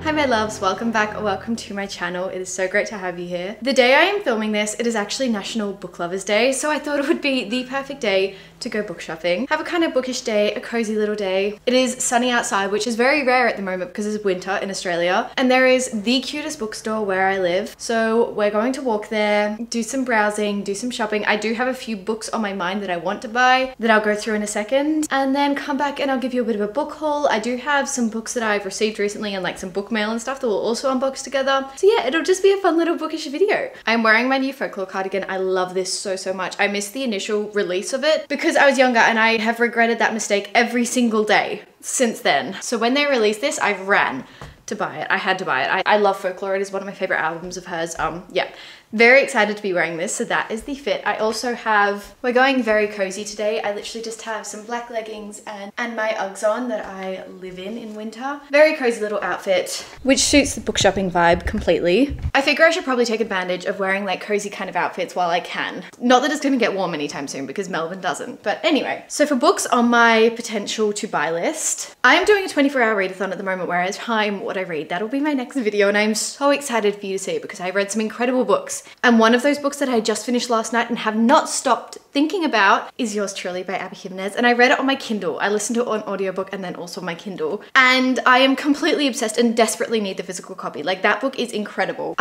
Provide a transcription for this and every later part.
Hi my loves, welcome back or welcome to my channel. It is so great to have you here. The day I am filming this, it is actually National Book Lovers Day, so I thought it would be the perfect day to go book shopping. Have a kind of bookish day, a cozy little day. It is sunny outside, which is very rare at the moment because it's winter in Australia. And there is the cutest bookstore where I live. So we're going to walk there, do some browsing, do some shopping. I do have a few books on my mind that I want to buy that I'll go through in a second. And then come back and I'll give you a bit of a book haul. I do have some books that I've received recently and like some book mail and stuff that we'll also unbox together. So yeah, it'll just be a fun little bookish video. I'm wearing my new folklore cardigan. I love this so much. I missed the initial release of it because I was younger and I have regretted that mistake every single day since then. So when they released this, I ran to buy it. I had to buy it. I love folklore. It is one of my favorite albums of hers. Yeah. Very excited to be wearing this, so that is the fit. I also have, we're going very cozy today. I literally just have some black leggings and my Uggs on that I live in winter. Very cozy little outfit, which suits the book shopping vibe completely. I figure I should probably take advantage of wearing like cozy kind of outfits while I can. Not that it's gonna get warm anytime soon because Melbourne doesn't, but anyway. So for books on my potential to buy list, I am doing a 24-hour readathon at the moment where I time what I read. That'll be my next video and I'm so excited for you to see it because I read some incredible books. And one of those books that I just finished last night and have not stopped thinking about is Yours Truly by Abby Jimenez. And I read it on my Kindle. I listened to it on audiobook and then also on my Kindle. And I am completely obsessed and desperately need the physical copy. Like that book is incredible.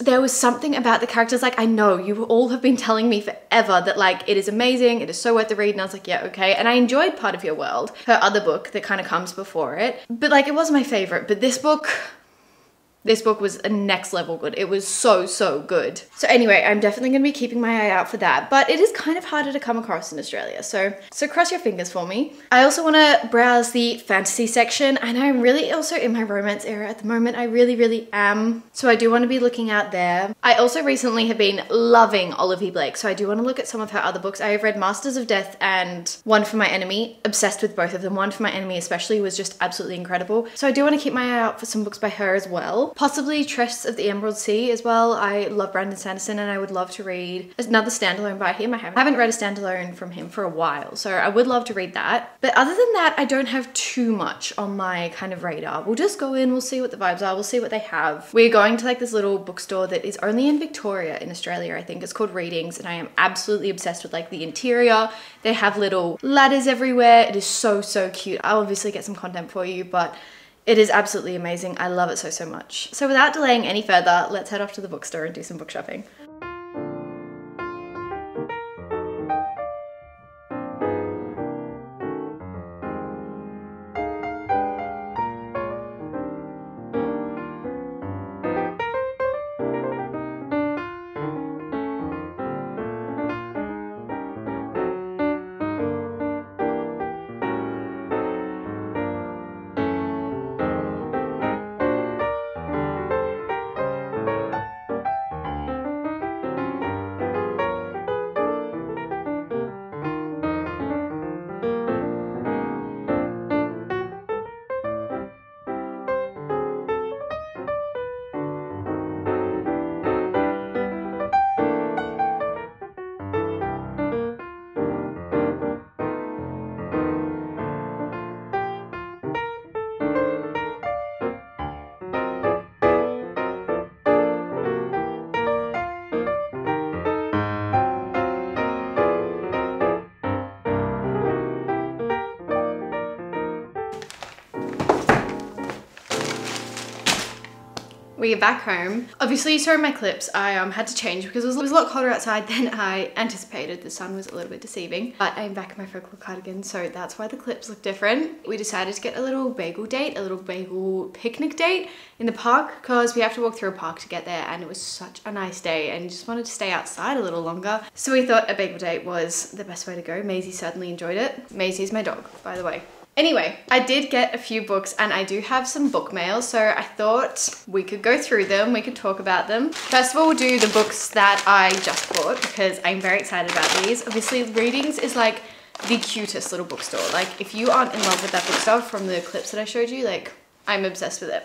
There was something about the characters, like I know you all have been telling me forever that like it is amazing, it is so worth the read. And I was like, yeah, okay. And I enjoyed Part of Your World, her other book that kind of comes before it. But like it wasn't my favorite, but this book was a next level good. It was so good. So anyway, I'm definitely gonna be keeping my eye out for that, but it is kind of harder to come across in Australia. So cross your fingers for me. I also wanna browse the fantasy section and I'm really also in my romance era at the moment. I really am. So I do wanna be looking out there. I also recently have been loving Olive E. Blake. So I do wanna look at some of her other books. I have read Masters of Death and One for My Enemy. Obsessed with both of them. One for My Enemy especially was just absolutely incredible. So I do wanna keep my eye out for some books by her as well. Possibly Tress of the Emerald Sea as well. I love Brandon Sanderson and I would love to read another standalone by him. I haven't read a standalone from him for a while, so I would love to read that. But other than that, I don't have too much on my kind of radar. We'll just go in, we'll see what the vibes are, we'll see what they have. We're going to like this little bookstore that is only in Victoria in Australia, I think. It's called Readings and I am absolutely obsessed with like the interior. They have little ladders everywhere. It is so cute. I'll obviously get some content for you, but it is absolutely amazing. I love it so much. So without delaying any further, let's head off to the bookstore and do some book shopping. We are back home. Obviously you saw in my clips, I had to change because it was a lot colder outside than I anticipated. The sun was a little bit deceiving, but I'm back in my folklore cardigan, so that's why the clips look different. We decided to get a little bagel date, a little bagel picnic date in the park because we have to walk through a park to get there and it was such a nice day and just wanted to stay outside a little longer. So we thought a bagel date was the best way to go. Maisie certainly enjoyed it. Maisie's my dog, by the way. Anyway, I did get a few books and I do have some book mail, so I thought we could go through them, we could talk about them. First of all, we'll do the books that I just bought because I'm very excited about these. Obviously, Readings is like the cutest little bookstore. Like, if you aren't in love with that bookstore from the clips that I showed you, like, I'm obsessed with it.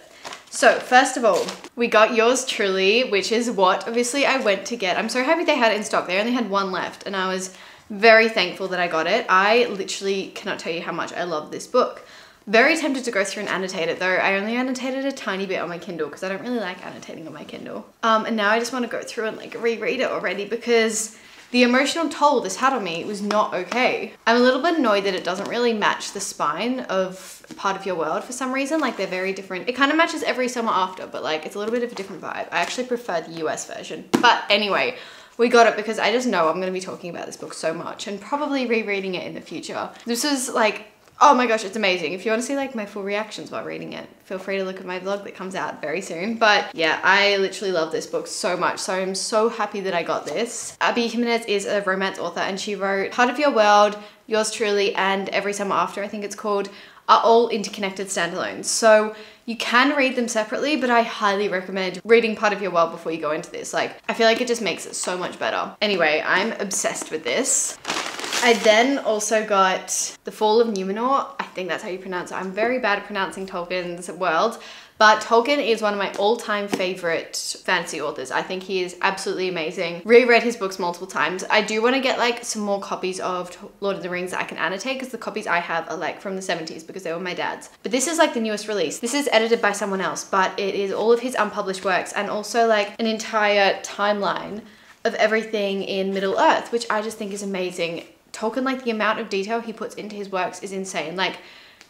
So, first of all, we got Yours Truly, which is what obviously I went to get. I'm so happy they had it in stock. They only had one left and I was very thankful that I got it. I literally cannot tell you how much I love this book. Very tempted to go through and annotate it though. I only annotated a tiny bit on my Kindle because I don't really like annotating on my Kindle. And now I just want to go through and like reread it already because the emotional toll this had on me was not okay. I'm a little bit annoyed that it doesn't really match the spine of Part of Your World for some reason. Like they're very different. It kind of matches Every Summer After, but like it's a little bit of a different vibe. I actually prefer the US version. But anyway, we got it because I just know I'm going to be talking about this book so much and probably rereading it in the future. This was like, oh my gosh, it's amazing. If you want to see like my full reactions while reading it, feel free to look at my vlog that comes out very soon. But yeah, I literally love this book so much. So I'm so happy that I got this. Abby Jimenez is a romance author and she wrote Part of Your World, Yours Truly, and Every Summer After, I think it's called, are all interconnected standalones. So you can read them separately, but I highly recommend reading Part of Your World before you go into this. Like, I feel like it just makes it so much better. Anyway, I'm obsessed with this. I then also got The Fall of Numenor. I think that's how you pronounce it. I'm very bad at pronouncing Tolkien's world, but Tolkien is one of my all-time favorite fantasy authors. I think he is absolutely amazing. Reread his books multiple times. I do want to get like some more copies of Lord of the Rings that I can annotate because the copies I have are like from the 70s because they were my dad's. But this is like the newest release. This is edited by someone else, but it is all of his unpublished works and also like an entire timeline of everything in Middle Earth, which I just think is amazing. Tolkien, like the amount of detail he puts into his works is insane. Like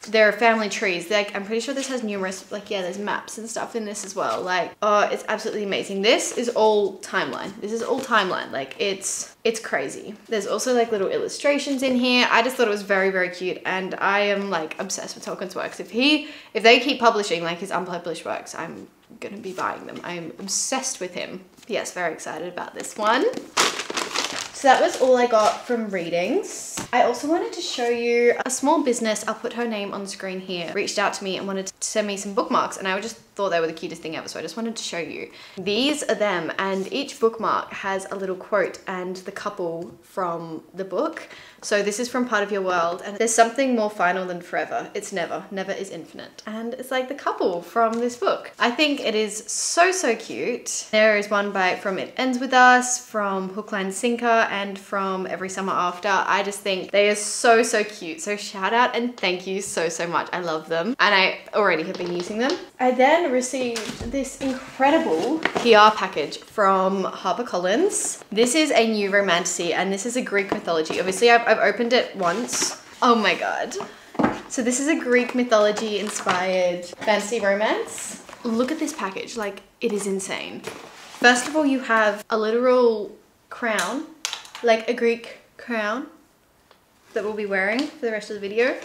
there are family trees. Like I'm pretty sure this has numerous, like yeah, there's maps and stuff in this as well. Like, oh, it's absolutely amazing. This is all timeline. This is all timeline. Like it's crazy. There's also like little illustrations in here. I just thought it was very, very cute. And I am like obsessed with Tolkien's works. If they keep publishing like his unpublished works, I'm gonna be buying them. I'm obsessed with him. Yes, very excited about this one. So that was all I got from readings. I also wanted to show you a small business. I'll put her name on the screen here. Reached out to me and wanted to send me some bookmarks and I just thought they were the cutest thing ever. So I just wanted to show you. These are them and each bookmark has a little quote and the couple from the book. So this is from Part of Your World and there's something more final than forever. It's never, never is infinite. And it's like the couple from this book. I think it is so, so cute. There is one from It Ends With Us, from Hook, Line, Sinker, and from Every Summer After. I just think they are so, so cute. So shout out and thank you so, so much. I love them and I already have been using them. I then received this incredible PR package from HarperCollins. This is a new romantasy and this is a Greek mythology. Obviously I've opened it once. Oh my God. So this is a Greek mythology inspired fantasy romance. Look at this package, like it is insane. First of all, you have a literal crown, like a Greek crown that we'll be wearing for the rest of the video.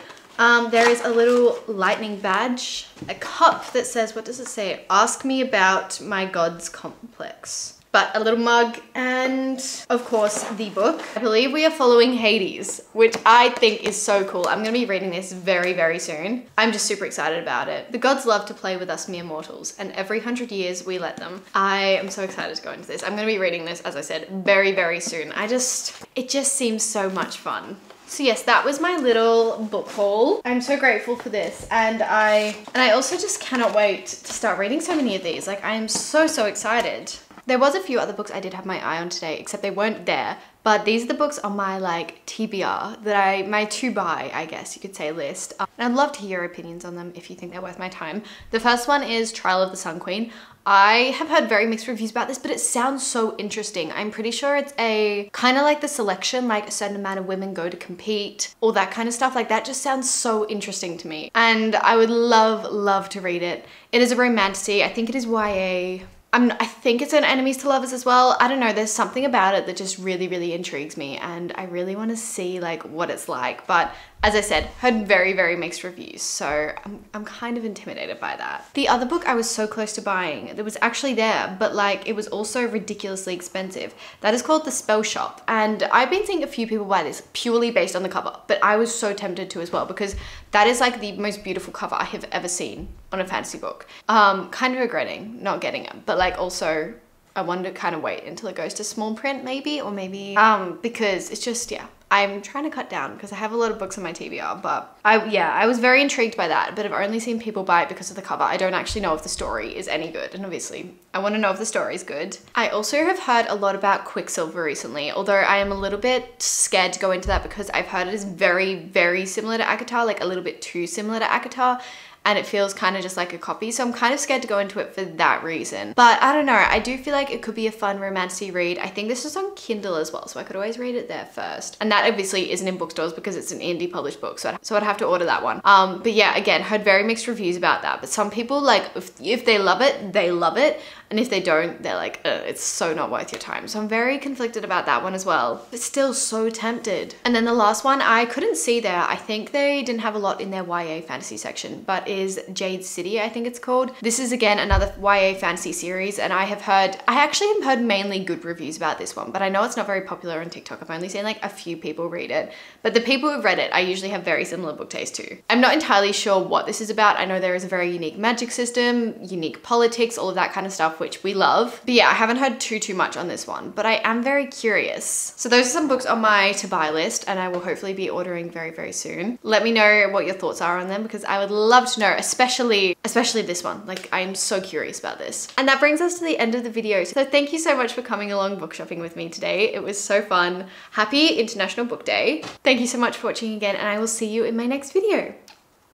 There is a little lightning badge, a cup that says, what does it say? Ask me about my God's complex. But a little mug and of course the book. I believe we are following Hades, which I think is so cool. I'm gonna be reading this very, very soon. I'm just super excited about it. The gods love to play with us mere mortals and every 100 years we let them. I am so excited to go into this. I'm gonna be reading this, as I said, very, very soon. It just seems so much fun. So yes, that was my little book haul. I'm so grateful for this and I also just cannot wait to start reading so many of these. Like I am so, so excited. There was a few other books I did have my eye on today, except they weren't there. But these are the books on my like TBR that my to buy, I guess you could say, list. And I'd love to hear your opinions on them if you think they're worth my time. The first one is Trial of the Sun Queen. I have heard very mixed reviews about this, but it sounds so interesting. I'm pretty sure it's a kind of like The Selection, like a certain amount of women go to compete, all that kind of stuff. Like that just sounds so interesting to me. And I would love, love to read it. It is a romantasy. I think it is YA. I think it's an enemies to lovers as well. I don't know, there's something about it that just really, really intrigues me and I really want to see like what it's like. But as I said, heard very, very mixed reviews. So I'm kind of intimidated by that. The other book I was so close to buying, that was actually there, but like it was also ridiculously expensive. That is called The Spell Shop. And I've been seeing a few people buy this purely based on the cover, but I was so tempted to as well because that is like the most beautiful cover I have ever seen on a fantasy book. Kind of regretting not getting it, but like also I want to kind of wait until it goes to small print maybe, or maybe because it's just, yeah, I'm trying to cut down because I have a lot of books on my TBR, but I was very intrigued by that, but I've only seen people buy it because of the cover. I don't actually know if the story is any good, and obviously I want to know if the story is good. I also have heard a lot about Quicksilver recently, although I am a little bit scared to go into that because I've heard it is very, very similar to ACOTAR, like a little bit too similar to ACOTAR, and it feels kind of just like a copy. So I'm kind of scared to go into it for that reason. But I don't know, I do feel like it could be a fun romancy read. I think this is on Kindle as well, so I could always read it there first. And that obviously isn't in bookstores because it's an indie published book, so I'd have to order that one. But yeah, again, heard very mixed reviews about that. But some people, like, if they love it, they love it. And if they don't, they're like, it's so not worth your time. So I'm very conflicted about that one as well, but still so tempted. And then the last one I couldn't see there. I think they didn't have a lot in their YA fantasy section, but is Jade City, I think it's called. This is again another YA fantasy series, and I actually have heard mainly good reviews about this one, but I know it's not very popular on TikTok. I've only seen like a few people read it, but the people who've read it, I usually have very similar book taste to. I'm not entirely sure what this is about. I know there is a very unique magic system, unique politics, all of that kind of stuff, which we love. But yeah, I haven't heard too much on this one, but I am very curious. So those are some books on my to buy list, and I will hopefully be ordering very, very soon. Let me know what your thoughts are on them because I would love to know, especially this one. Like, I am so curious about this. And that brings us to the end of the video. So thank you so much for coming along book shopping with me today. It was so fun. Happy International Book Day. Thank you so much for watching again, and I will see you in my next video.